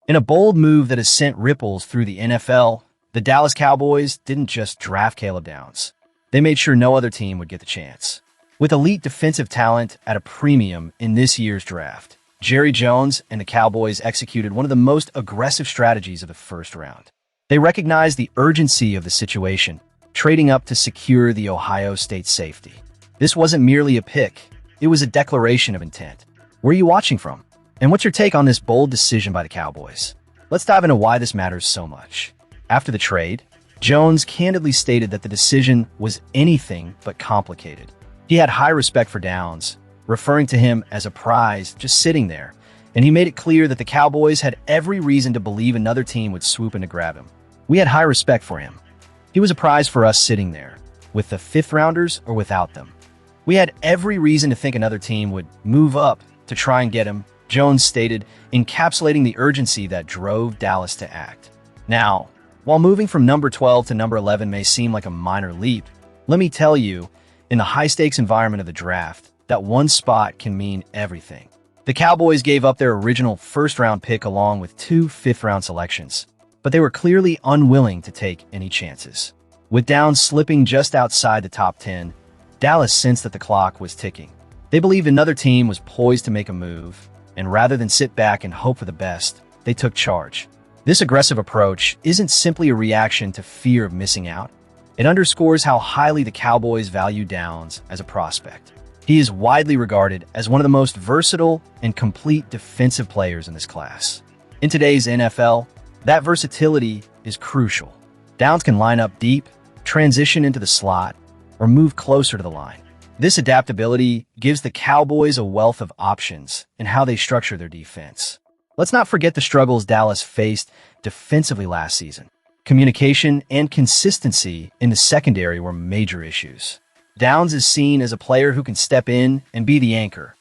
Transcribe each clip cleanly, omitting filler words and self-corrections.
In a bold move that has sent ripples through the NFL, the Dallas Cowboys didn't just draft Caleb Downs. They made sure no other team would get the chance. With elite defensive talent at a premium in this year's draft, Jerry Jones and the Cowboys executed one of the most aggressive strategies of the first round. They recognized the urgency of the situation, trading up to secure the Ohio State safety. This wasn't merely a pick, it was a declaration of intent. Where are you watching from? And what's your take on this bold decision by the Cowboys? Let's dive into why this matters so much. After the trade, Jones candidly stated that the decision was anything but complicated. He had high respect for Downs, referring to him as a prize just sitting there, and he made it clear that the Cowboys had every reason to believe another team would swoop in to grab him. We had high respect for him. He was a prize for us sitting there, with the fifth rounders or without them. We had every reason to think another team would move up to try and get him, Jones stated, encapsulating the urgency that drove Dallas to act. Now, while moving from number 12 to number 11 may seem like a minor leap, let me tell you, in the high-stakes environment of the draft, that one spot can mean everything. The Cowboys gave up their original first-round pick along with 2 fifth-round selections, but they were clearly unwilling to take any chances. With Downs slipping just outside the top 10, Dallas sensed that the clock was ticking. They believed another team was poised to make a move, and rather than sit back and hope for the best, they took charge. This aggressive approach isn't simply a reaction to fear of missing out. It underscores how highly the Cowboys value Downs as a prospect. He is widely regarded as one of the most versatile and complete defensive players in this class. In today's NFL, that versatility is crucial. Downs can line up deep, transition into the slot, or move closer to the line. This adaptability gives the Cowboys a wealth of options in how they structure their defense. Let's not forget the struggles Dallas faced defensively last season. Communication and consistency in the secondary were major issues. Downs is seen as a player who can step in and be the anchor,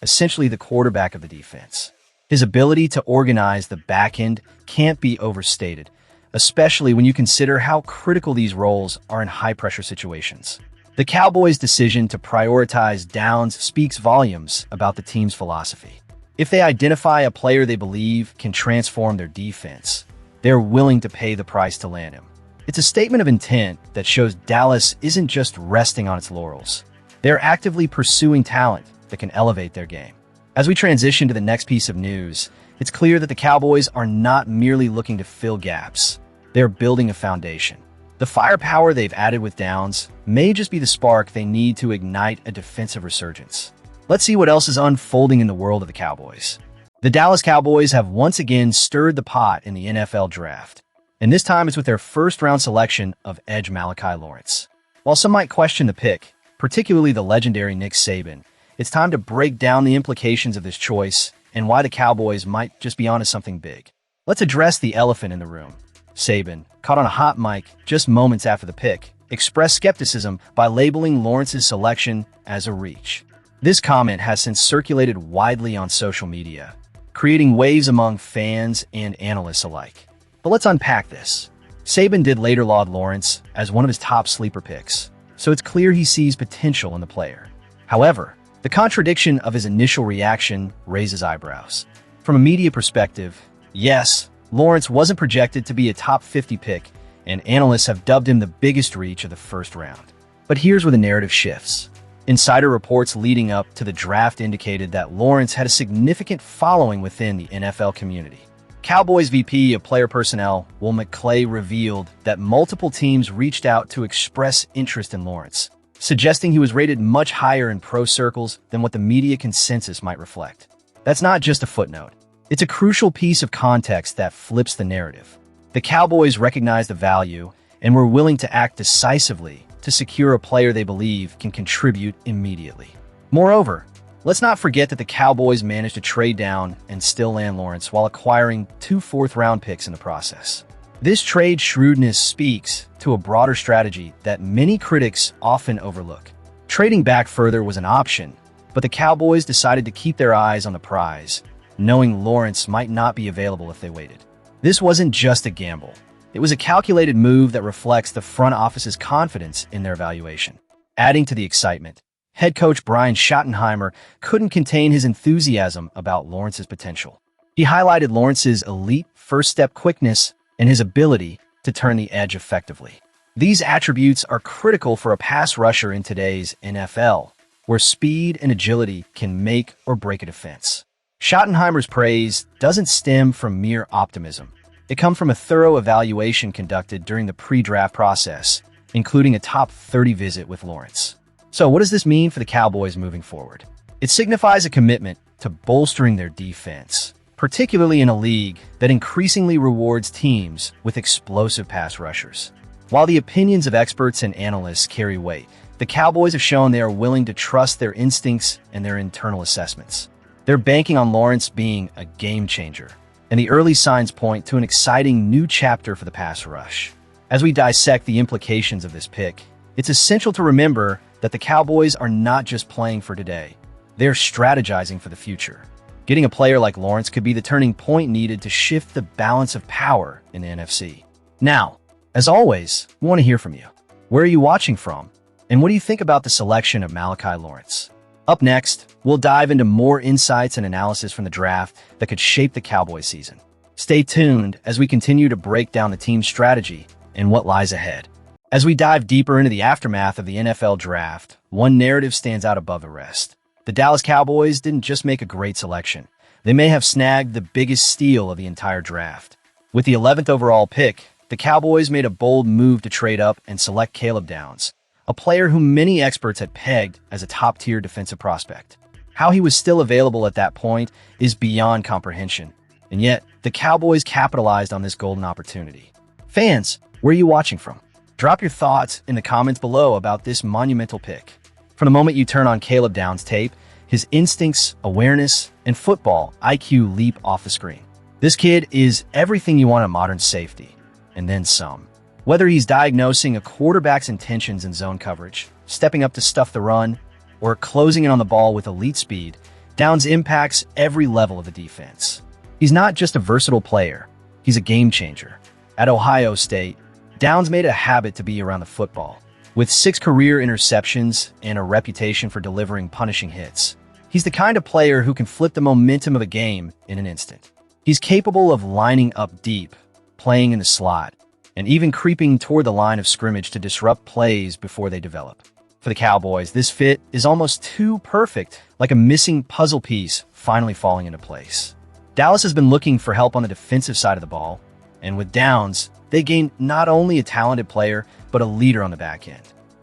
essentially the quarterback of the defense. His ability to organize the back end can't be overstated, especially when you consider how critical these roles are in high-pressure situations. The Cowboys' decision to prioritize Downs speaks volumes about the team's philosophy. If they identify a player they believe can transform their defense, they're willing to pay the price to land him. It's a statement of intent that shows Dallas isn't just resting on its laurels. They're actively pursuing talent that can elevate their game. As we transition to the next piece of news, it's clear that the Cowboys are not merely looking to fill gaps. They're building a foundation. The firepower they've added with Downs may just be the spark they need to ignite a defensive resurgence. Let's see what else is unfolding in the world of the Cowboys. The Dallas Cowboys have once again stirred the pot in the NFL draft, and this time it's with their first-round selection of EDGE Malachi Lawrence. While some might question the pick, particularly the legendary Nick Saban, it's time to break down the implications of this choice and why the Cowboys might just be onto something big. Let's address the elephant in the room. Saban, caught on a hot mic just moments after the pick, expressed skepticism by labeling Lawrence's selection as a reach. This comment has since circulated widely on social media, creating waves among fans and analysts alike. But let's unpack this. Saban did later laud Lawrence as one of his top sleeper picks, so it's clear he sees potential in the player. However, the contradiction of his initial reaction raises eyebrows. From a media perspective, yes, Lawrence wasn't projected to be a top 50 pick, and analysts have dubbed him the biggest reach of the first round. But here's where the narrative shifts. Insider reports leading up to the draft indicated that Lawrence had a significant following within the NFL community. Cowboys VP of Player Personnel, Will McClay, revealed that multiple teams reached out to express interest in Lawrence, suggesting he was rated much higher in pro circles than what the media consensus might reflect. That's not just a footnote. It's a crucial piece of context that flips the narrative. The Cowboys recognize the value and were willing to act decisively to secure a player they believe can contribute immediately. Moreover, let's not forget that the Cowboys managed to trade down and still land Lawrence while acquiring 2 fourth-round picks in the process. This trade shrewdness speaks to a broader strategy that many critics often overlook. Trading back further was an option, but the Cowboys decided to keep their eyes on the prize, knowing Lawrence might not be available if they waited. This wasn't just a gamble. It was a calculated move that reflects the front office's confidence in their evaluation. Adding to the excitement, head coach Brian Schottenheimer couldn't contain his enthusiasm about Lawrence's potential. He highlighted Lawrence's elite first-step quickness and his ability to turn the edge effectively. These attributes are critical for a pass rusher in today's NFL, where speed and agility can make or break a defense. Schottenheimer's praise doesn't stem from mere optimism. It comes from a thorough evaluation conducted during the pre-draft process, including a top 30 visit with Lawrence. So what does this mean for the Cowboys moving forward? It signifies a commitment to bolstering their defense, particularly in a league that increasingly rewards teams with explosive pass rushers. While the opinions of experts and analysts carry weight, the Cowboys have shown they are willing to trust their instincts and their internal assessments. They're banking on Lawrence being a game changer, and the early signs point to an exciting new chapter for the pass rush. As we dissect the implications of this pick, it's essential to remember that the Cowboys are not just playing for today. They're strategizing for the future. Getting a player like Lawrence could be the turning point needed to shift the balance of power in the NFC. Now, as always, we want to hear from you. Where are you watching from? And what do you think about the selection of Malachi Lawrence? Up next, we'll dive into more insights and analysis from the draft that could shape the Cowboys season. Stay tuned as we continue to break down the team's strategy and what lies ahead. As we dive deeper into the aftermath of the NFL draft, one narrative stands out above the rest. The Dallas Cowboys didn't just make a great selection. They may have snagged the biggest steal of the entire draft. With the 11th overall pick, the Cowboys made a bold move to trade up and select Caleb Downs, a player whom many experts had pegged as a top-tier defensive prospect. How he was still available at that point is beyond comprehension, and yet the Cowboys capitalized on this golden opportunity. Fans, where are you watching from? Drop your thoughts in the comments below about this monumental pick. From the moment you turn on Caleb Downs' tape, his instincts, awareness, and football IQ leap off the screen. This kid is everything you want in modern safety, and then some. Whether he's diagnosing a quarterback's intentions in zone coverage, stepping up to stuff the run, or closing in on the ball with elite speed, Downs impacts every level of the defense. He's not just a versatile player, he's a game changer. At Ohio State, Downs made a habit to be around the football. With 6 career interceptions and a reputation for delivering punishing hits, he's the kind of player who can flip the momentum of a game in an instant. He's capable of lining up deep, playing in the slot, and even creeping toward the line of scrimmage to disrupt plays before they develop. For the Cowboys, this fit is almost too perfect, like a missing puzzle piece finally falling into place. Dallas has been looking for help on the defensive side of the ball, and with Downs, they gained not only a talented player, but a leader on the back end.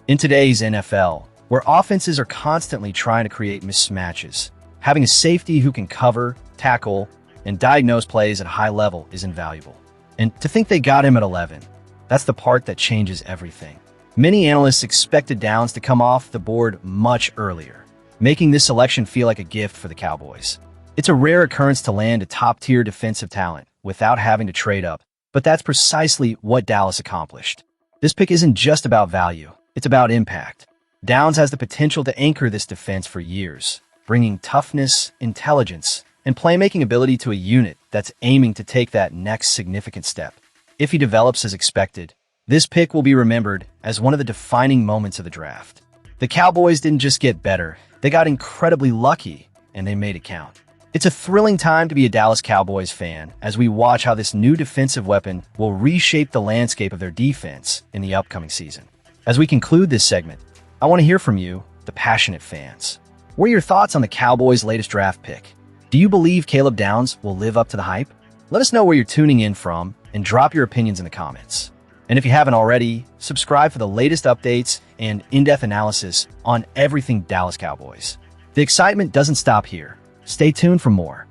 In today's NFL, where offenses are constantly trying to create mismatches, having a safety who can cover, tackle, and diagnose plays at a high level is invaluable. And to think they got him at 11, that's the part that changes everything. Many analysts expected Downs to come off the board much earlier, making this selection feel like a gift for the Cowboys. It's a rare occurrence to land a top-tier defensive talent without having to trade up, but that's precisely what Dallas accomplished. This pick isn't just about value, it's about impact. Downs has the potential to anchor this defense for years, bringing toughness, intelligence, and playmaking ability to a unit that's aiming to take that next significant step. If he develops as expected, this pick will be remembered as one of the defining moments of the draft. The Cowboys didn't just get better, they got incredibly lucky, and they made it count. It's a thrilling time to be a Dallas Cowboys fan as we watch how this new defensive weapon will reshape the landscape of their defense in the upcoming season. As we conclude this segment, I want to hear from you, the passionate fans. What are your thoughts on the Cowboys' latest draft pick? Do you believe Caleb Downs will live up to the hype? Let us know where you're tuning in from and drop your opinions in the comments. And if you haven't already, subscribe for the latest updates and in-depth analysis on everything Dallas Cowboys. The excitement doesn't stop here. Stay tuned for more.